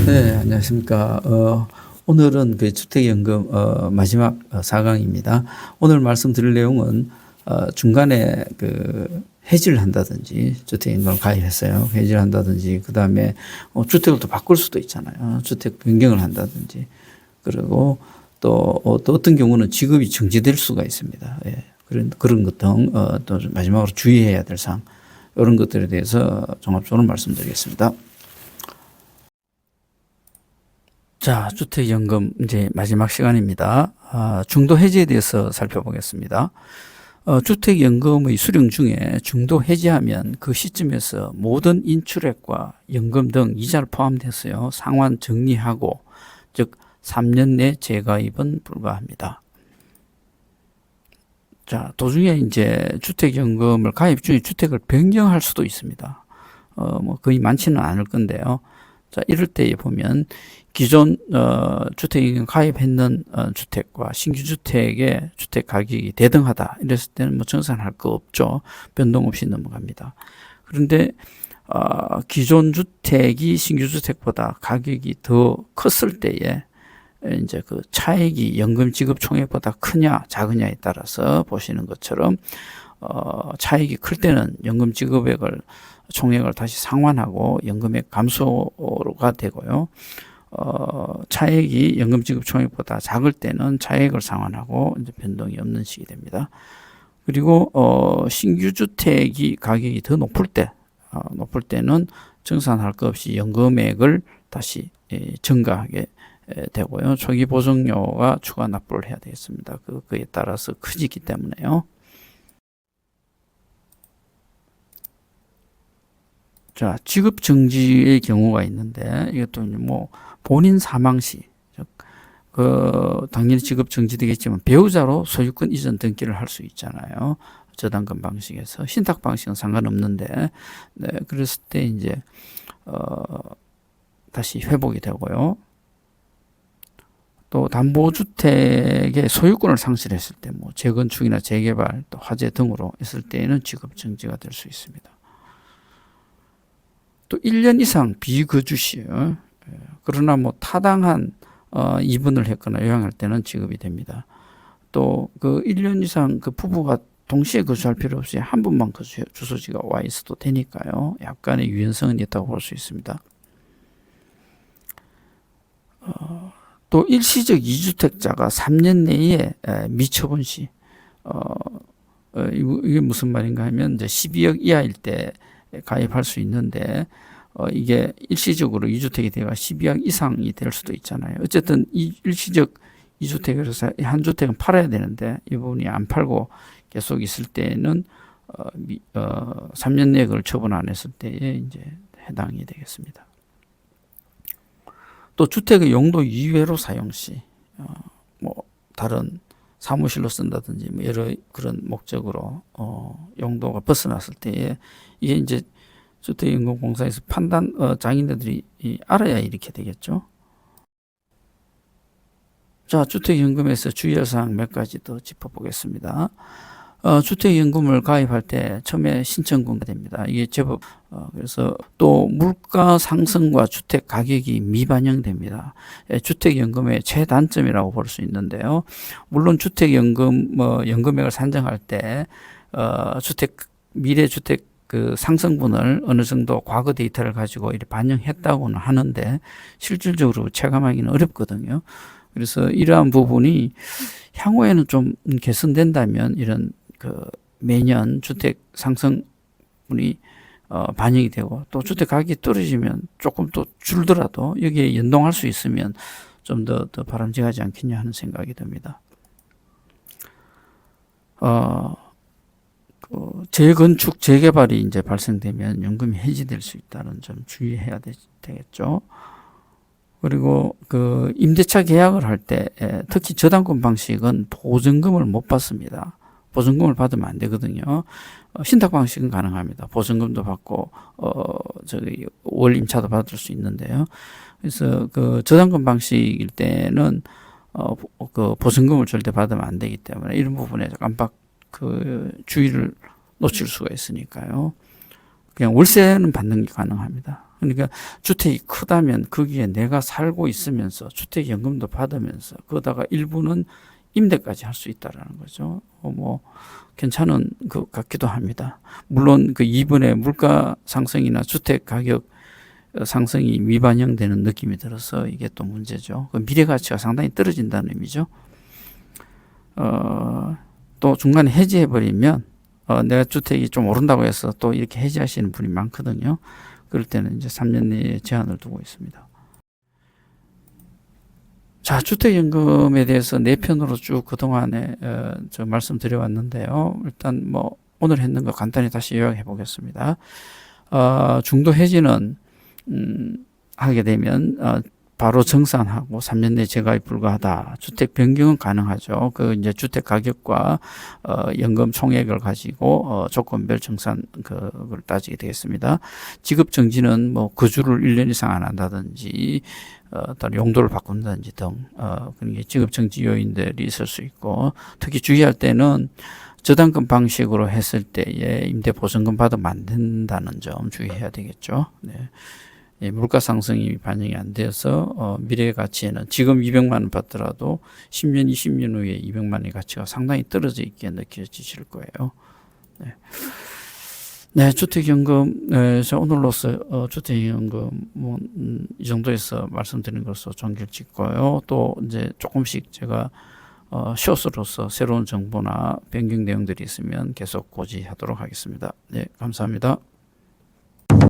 네, 안녕하십니까. 오늘은 그 주택연금 마지막 4강입니다. 오늘 말씀드릴 내용은 중간에 그 해지를 한다든지 주택연금을 가입했어요. 해지를 한다든지 그 다음에 주택을 또 바꿀 수도 있잖아요. 주택 변경을 한다든지 그리고 또 어떤 경우는 지급이 정지될 수가 있습니다. 예, 그런 것 등 또 마지막으로 주의해야 될 사항 이런 것들에 대해서 종합적으로 말씀드리겠습니다. 자, 주택연금 이제 마지막 시간입니다. 중도 해지에 대해서 살펴보겠습니다. 주택연금의 수령 중에 중도 해지하면 그 시점에서 모든 인출액과 연금 등 이자를 포함해서요 상환 정리하고, 즉 3년 내 재가입은 불가합니다. 자, 도중에 이제 주택연금을 가입 중에 주택을 변경할 수도 있습니다. 뭐 거의 많지는 않을 건데요. 자, 이럴 때에 보면 기존 주택연금 가입했는 주택과 신규 주택의 주택 가격이 대등하다 이랬을 때는 뭐 정산할 거 없죠. 변동 없이 넘어갑니다. 그런데 기존 주택이 신규 주택보다 가격이 더 컸을 때에 이제 그 차액이 연금 지급 총액보다 크냐 작으냐에 따라서 보시는 것처럼 차익이 클 때는 연금 지급액을 총액을 다시 상환하고 연금액 감소가 되고요. 차액이 연금 지급 총액보다 작을 때는 차액을 상환하고 이제 변동이 없는 식이 됩니다. 그리고 신규 주택이 가격이 더 높을 때는 정산할 것 없이 연금액을 다시 증가하게 되고요. 초기 보증료가 추가 납부를 해야 되겠습니다. 그에 따라서 커지기 때문에요. 자, 지급 정지의 경우가 있는데 이것도 뭐 본인 사망 시, 즉 당연히 지급 정지되겠지만 배우자로 소유권 이전 등기를 할 수 있잖아요. 저당금 방식에서 신탁 방식은 상관없는데, 네, 그랬을 때 이제 다시 회복이 되고요. 또 담보주택의 소유권을 상실했을 때, 뭐 재건축이나 재개발, 또 화재 등으로 했을 때에는 지급 정지가 될 수 있습니다. 또 1년 이상 비거주 시, 그러나 뭐 타당한 이분을 했거나 요양할 때는 지급이 됩니다. 또 그 1년 이상 그 부부가 동시에 거주할 필요 없이 한 분만 주소지가 와 있어도 되니까요. 약간의 유연성은 있다고 볼 수 있습니다. 또 일시적 2주택자가 3년 내에 미처분 시, 이게 무슨 말인가 하면 이제 12억 이하일 때 가입할 수 있는데, 이게 일시적으로 2주택이 되가 12억 이상이 될 수도 있잖아요. 어쨌든 이 일시적 2주택에서 한 주택은 팔아야 되는데 이 부분이 안 팔고 계속 있을 때는 3년 내에 그걸 처분 안 했을 때에 이제 해당이 되겠습니다. 또 주택의 용도 이외로 사용 시, 뭐 다른 사무실로 쓴다든지 뭐 여러 그런 목적으로 용도가 벗어났을 때에 이게 이제 주택연금공사에서 판단 장인들이 알아야 이렇게 되겠죠. 자, 주택연금에서 주의할 사항 몇 가지 더 짚어보겠습니다. 주택연금을 가입할 때 처음에 신청금이 됩니다. 이게 제법 그래서 또 물가 상승과 주택 가격이 미반영됩니다. 주택연금의 최단점이라고 볼 수 있는데요. 물론 주택연금 연금액을 산정할 때 미래 주택 그 상승분을 어느 정도 과거 데이터를 가지고 이렇게 반영했다고는 하는데 실질적으로 체감하기는 어렵거든요. 그래서 이러한 부분이 향후에는 좀 개선된다면 이런 그 매년 주택 상승분이 반영이 되고, 또 주택 가격이 떨어지면 조금 또 줄더라도 여기에 연동할 수 있으면 좀 더 바람직하지 않겠냐 하는 생각이 듭니다. 재건축, 재개발이 이제 발생되면 연금이 해지될 수 있다는 점 주의해야 되겠죠. 그리고 그 임대차 계약을 할 때 특히 저당권 방식은 보증금을 못 받습니다. 보증금을 받으면 안 되거든요. 신탁 방식은 가능합니다. 보증금도 받고 월 임차도 받을 수 있는데요. 그래서 그 저당권 방식일 때는 그 보증금을 절대 받으면 안 되기 때문에 이런 부분에 깜빡 주의를 놓칠 수가 있으니까요. 그냥 월세는 받는 게 가능합니다. 그러니까 주택이 크다면 거기에 내가 살고 있으면서 주택연금도 받으면서 그러다가 일부는 임대까지 할 수 있다라는 거죠. 뭐 괜찮은 것 같기도 합니다. 물론 그 이번에 물가 상승이나 주택 가격 상승이 미반영되는 느낌이 들어서 이게 또 문제죠. 그 미래 가치가 상당히 떨어진다는 의미죠. 또 중간에 해지해버리면 내가 주택이 좀 오른다고 해서 또 이렇게 해지하시는 분이 많거든요. 그럴 때는 이제 3년 내에 제한을 두고 있습니다. 자, 주택연금에 대해서 네 편으로 쭉 그동안에 저 말씀드려왔는데요. 일단 뭐 오늘 했는 거 간단히 다시 요약해 보겠습니다. 중도 해지는 하게 되면 바로 정산하고 3년 내 재가입 불가하다. 주택 변경은 가능하죠. 그 이제 주택 가격과 연금 총액을 가지고 조건별 정산 그걸 따지게 되겠습니다. 지급 정지는 뭐 거주를 1년 이상 안 한다든지 다른 용도를 바꾼다든지 등 그런 게 지급 정지 요인들이 있을 수 있고, 특히 주의할 때는 저당금 방식으로 했을 때에 임대보증금 받으면 안 된다는 점 주의해야 되겠죠. 네. 예, 물가 상승이 반영이 안 돼서 미래 가치에는 지금 200만 원 받더라도 10년, 20년 후에 200만 원의 가치가 상당히 떨어져 있게 느껴지실 거예요. 네, 네 주택연금에서 오늘로서 주택연금 뭐, 이 정도에서 말씀드린 것으로 종결 짓고요. 또 이제 조금씩 제가 쇼스로서 새로운 정보나 변경 내용들이 있으면 계속 고지하도록 하겠습니다. 네, 감사합니다.